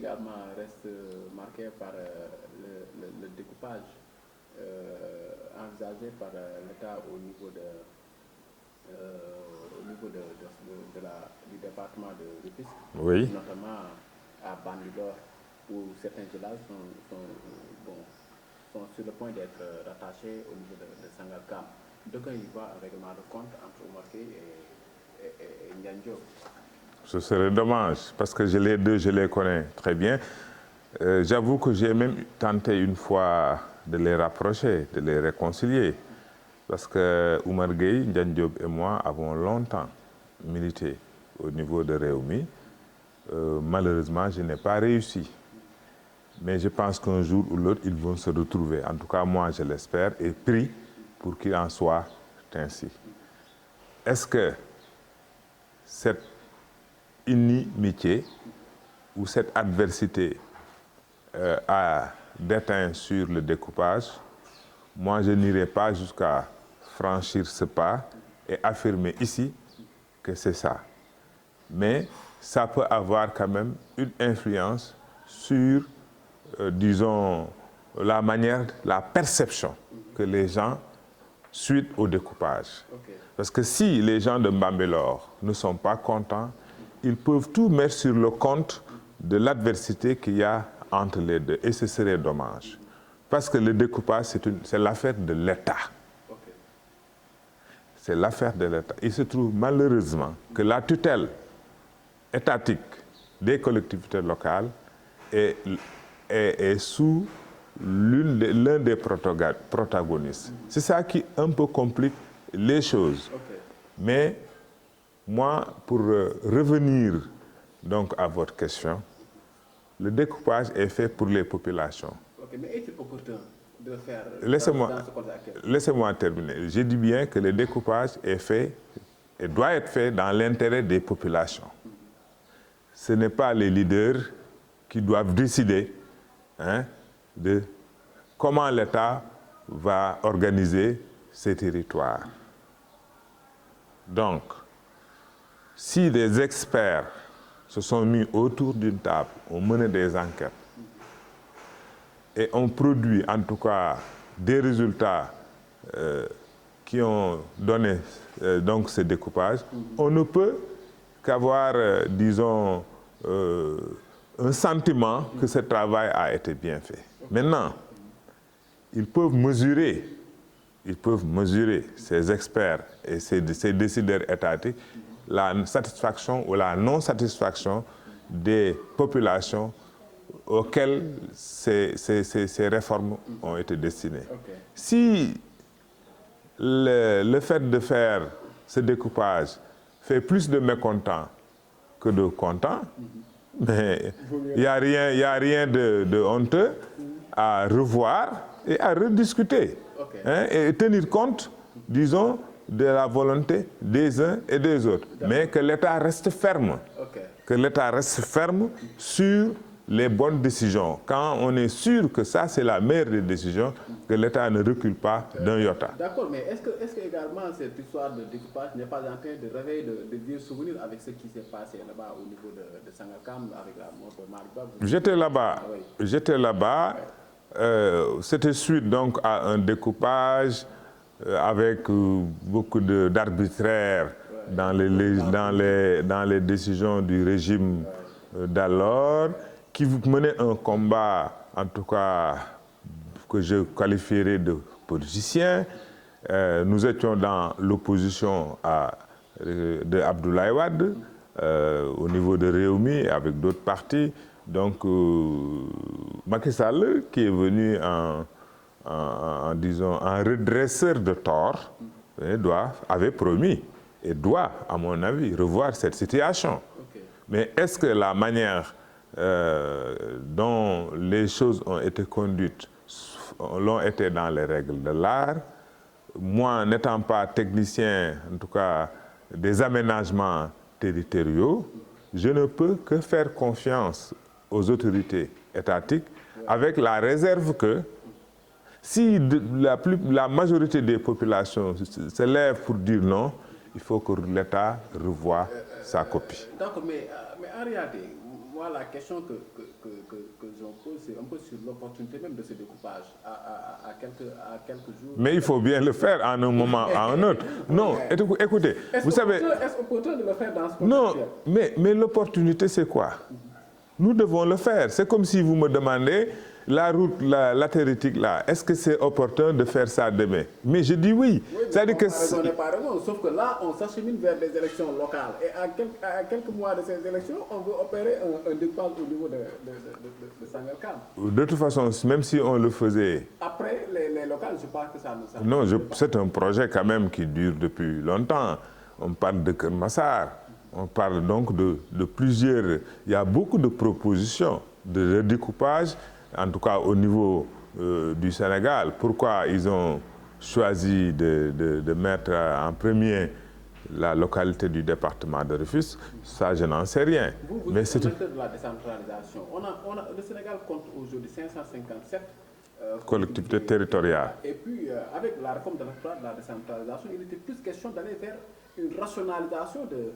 également reste marqué par le découpage envisagé par l'État au niveau du département de Rufisque, Oui. notamment à Bambilor, où certains villages sont sur le point d'être rattachés au niveau de Sangalkam. Donc il y voit un règlement de compte entre Omarké et Ndianjo. Ce serait dommage, parce que les deux, je les connais très bien. J'avoue que j'ai même tenté une fois de les rapprocher, de les réconcilier. Parce que Oumar Gueye, Ndiagne Diop et moi avons longtemps milité au niveau de Réumi. Malheureusement, je n'ai pas réussi. Mais je pense qu'un jour ou l'autre, ils vont se retrouver. En tout cas, moi, je l'espère et prie pour qu'il en soit ainsi. Est-ce que cette inimitié ou cette adversité a déteint sur le découpage? Moi, je n'irai pas jusqu'à franchir ce pas et affirmer ici que c'est ça. Mais ça peut avoir quand même une influence sur, disons, la manière, la perception que les gens suite au découpage. Okay. Parce que si les gens de Bambilor ne sont pas contents, ils peuvent tout mettre sur le compte de l'adversité qu'il y a entre les deux. Et ce serait dommage. Parce que le découpage, c'est l'affaire de l'État. Okay. C'est l'affaire de l'État. Il se trouve malheureusement que la tutelle étatique des collectivités locales est sous l'un des protagonistes. C'est ça qui un peu complique les choses. Okay. Mais moi, pour revenir donc à votre question, le découpage est fait pour les populations. Okay, mais est-il opportun de le faire Laissez-moi dans ce contexte actuel? Laissez-moi terminer. Je dis bien que le découpage est fait et doit être fait dans l'intérêt des populations. Ce n'est pas les leaders qui doivent décider de comment l'État va organiser ces territoires. Donc, si des experts se sont mis autour d'une table, ont mené des enquêtes et ont produit en tout cas des résultats qui ont donné donc ce découpage, on ne peut qu'avoir, disons, un sentiment que ce travail a été bien fait. Maintenant, ils peuvent mesurer, ces experts et ces décideurs étatiques, la satisfaction ou la non-satisfaction des populations auxquelles ces réformes ont été destinées. Okay. Si le fait de faire ce découpage fait plus de mécontents que de contents, mais il n'y a rien de honteux à revoir et à rediscuter. Okay. Et tenir compte, disons, de la volonté des uns et des autres. Mais que l'État reste ferme. Okay. Que l'État reste ferme sur les bonnes décisions. Quand on est sûr que ça, c'est la meilleure des décisions, que l'État ne recule pas d'un iota. D'accord, mais est-ce que également cette histoire de découpage n'est pas en train de réveiller de vieux souvenirs avec ce qui s'est passé là-bas au niveau de Sangalkam avec la mort de Malick Ba? J'étais là-bas. Ah, oui. J'étais là-bas. C'était suite donc à un découpage avec beaucoup d'arbitraire dans les décisions du régime d'alors, qui menait un combat, en tout cas, que je qualifierais de politicien. Nous étions dans l'opposition de Abdoulaye Wade, au niveau de Réumi, avec d'autres partis. Donc, Macky Sall, qui est venu disons, en redresseur de tort, avait promis et doit, à mon avis, revoir cette situation. Okay. Mais est-ce que la manière dont les choses ont été conduites l'ont été dans les règles de l'art? Moi, n'étant pas technicien, en tout cas, des aménagements territoriaux, je ne peux que faire confiance aux autorités étatiques avec la réserve que si la majorité des populations se lèvent pour dire non, il faut que l'État revoie sa copie. D'accord, mais en réalité, moi, la question que j'en pose, c'est un peu sur l'opportunité même de ce découpage à quelques jours. Mais il faut bien le faire à un moment à un autre. Non, écoutez, vous savez... Est-ce opportun de le faire dans ce contexte? Non, mais l'opportunité, c'est quoi? Nous devons le faire. C'est comme si vous me demandez, la route latéritique là, est-ce que c'est opportun de faire ça demain? Mais je dis oui. Oui, c'est-à-dire que... sauf que là, on s'achemine vers des élections locales. Et à quelques mois de ces élections, on veut opérer un découpage au niveau de Sangalkam. De toute façon, même si on le faisait... Après les locales, je pense que ça ne... Non, c'est un projet quand même qui dure depuis longtemps. On parle de Keur Massar. On parle donc de plusieurs... Il y a beaucoup de propositions de redécoupage, en tout cas au niveau du Sénégal. Pourquoi ils ont choisi de mettre en premier la localité du département de Rufisque? Ça, je n'en sais rien. Vous êtes de la décentralisation. Le Sénégal compte aujourd'hui 557 collectivités territoriales. Et puis, avec la réforme de la décentralisation, il était plus question d'aller vers une rationalisation de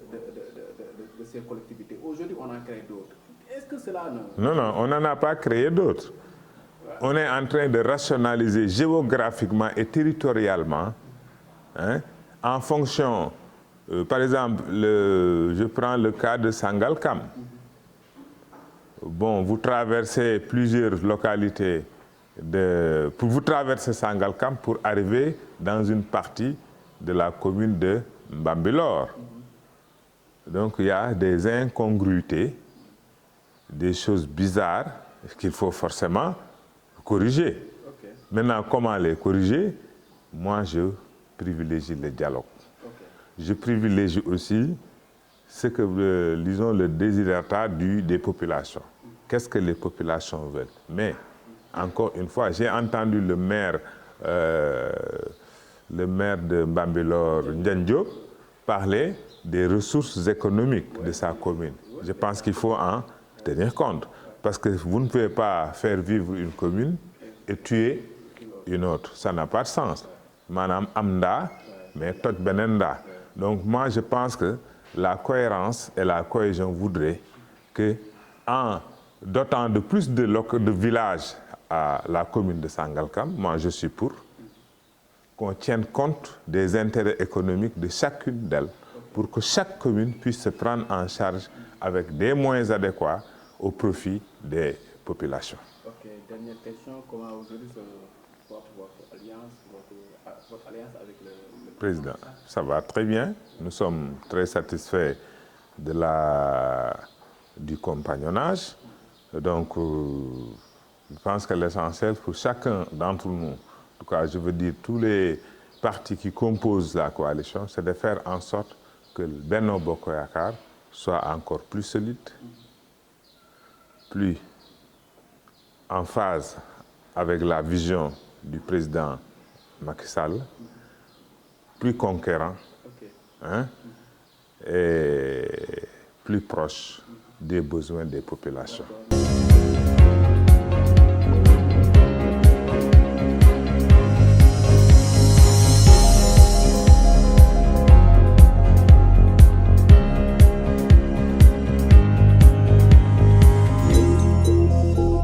ces collectivités. Aujourd'hui, on en crée d'autres. Est-ce que cela ne... Non, on n'en a pas créé d'autres. On est en train de rationaliser géographiquement et territorialement, hein, en fonction, par exemple, je prends le cas de Sangalkam. Bon, vous traversez plusieurs localités, vous traversez Sangalkam pour arriver dans une partie de la commune de Mbambilor. Donc il y a des incongruités, des choses bizarres qu'il faut forcément corriger. Okay. Maintenant, comment les corriger? Moi, je privilégie le dialogue. Okay. Je privilégie aussi ce que, disons, le desiderata des populations. Qu'est-ce que les populations veulent? Mais, encore une fois, j'ai entendu le maire de Mbambilor, Ndiagne Diop, parler des ressources économiques de sa commune. Je pense qu'il faut en tenir compte. Parce que vous ne pouvez pas faire vivre une commune et tuer une autre. Ça n'a pas de sens. Madame Amda, mais Tot Benenda. Donc moi, je pense que la cohérence et la cohésion voudraient que, en dotant de plus de villages à la commune de Sangalkam, moi je suis pour, qu'on tienne compte des intérêts économiques de chacune d'elles pour que chaque commune puisse se prendre en charge avec des moyens adéquats au profit des populations. Ok, dernière question. Comment aujourd'hui se porte votre alliance avec le président? Ça va très bien. Nous sommes très satisfaits du compagnonnage. Donc, je pense que l'essentiel pour chacun d'entre nous, en tout cas, je veux dire tous les partis qui composent la coalition, c'est de faire en sorte que le Benno Bokk Yakaar soit encore plus solide, plus en phase avec la vision du président Macky Sall, plus conquérant, hein, et plus proche des besoins des populations.